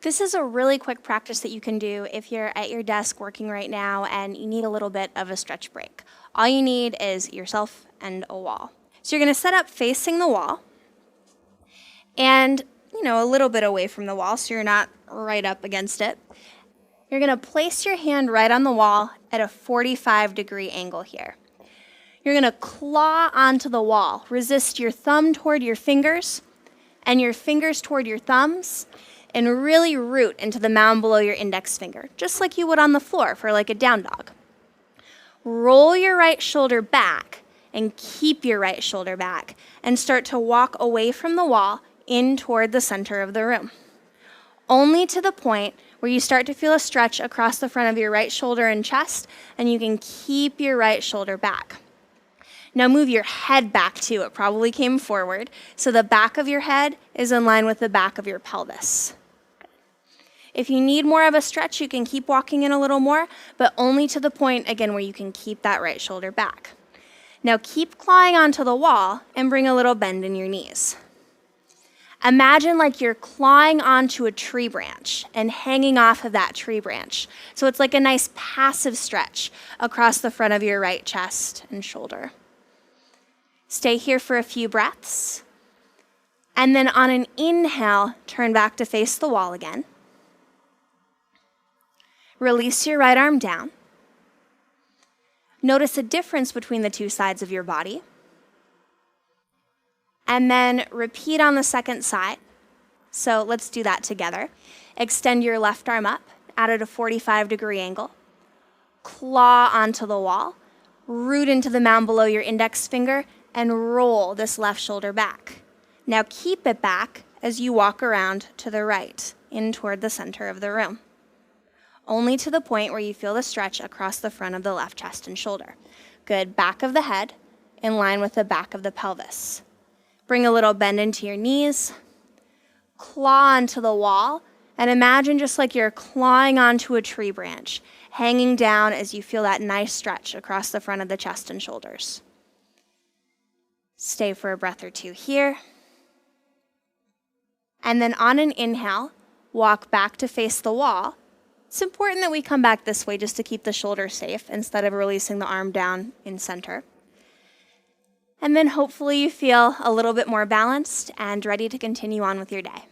This is a really quick practice that you can do if you're at your desk working right now and you need a little bit of a stretch break. All you need is yourself and a wall. So you're going to set up facing the wall and, a little bit away from the wall so you're not right up against it. You're going to place your hand right on the wall at a 45-degree angle here. You're going to claw onto the wall. Resist your thumb toward your fingers and your fingers toward your thumbs, and really root into the mound below your index finger, just like you would on the floor for like a down dog. Roll your right shoulder back and keep your right shoulder back and start to walk away from the wall in toward the center of the room. Only to the point where you start to feel a stretch across the front of your right shoulder and chest, and you can keep your right shoulder back. Now move your head back too. It probably came forward, so the back of your head is in line with the back of your pelvis. If you need more of a stretch, you can keep walking in a little more, but only to the point, again, where you can keep that right shoulder back. Now keep clawing onto the wall and bring a little bend in your knees. Imagine like you're clawing onto a tree branch and hanging off of that tree branch. So it's like a nice passive stretch across the front of your right chest and shoulder. Stay here for a few breaths. And then on an inhale, turn back to face the wall again. Release your right arm down. Notice a difference between the two sides of your body. And then repeat on the second side. So let's do that together. Extend your left arm up, at a 45-degree angle. Claw onto the wall. Root into the mound below your index finger and roll this left shoulder back. Now keep it back as you walk around to the right, in toward the center of the room. Only to the point where you feel the stretch across the front of the left chest and shoulder. Good, back of the head, in line with the back of the pelvis. Bring a little bend into your knees, claw onto the wall, and imagine just like you're clawing onto a tree branch, hanging down as you feel that nice stretch across the front of the chest and shoulders. Stay for a breath or two here. And then on an inhale, walk back to face the wall. It's important that we come back this way just to keep the shoulder safe instead of releasing the arm down in center. And then hopefully you feel a little bit more balanced and ready to continue on with your day.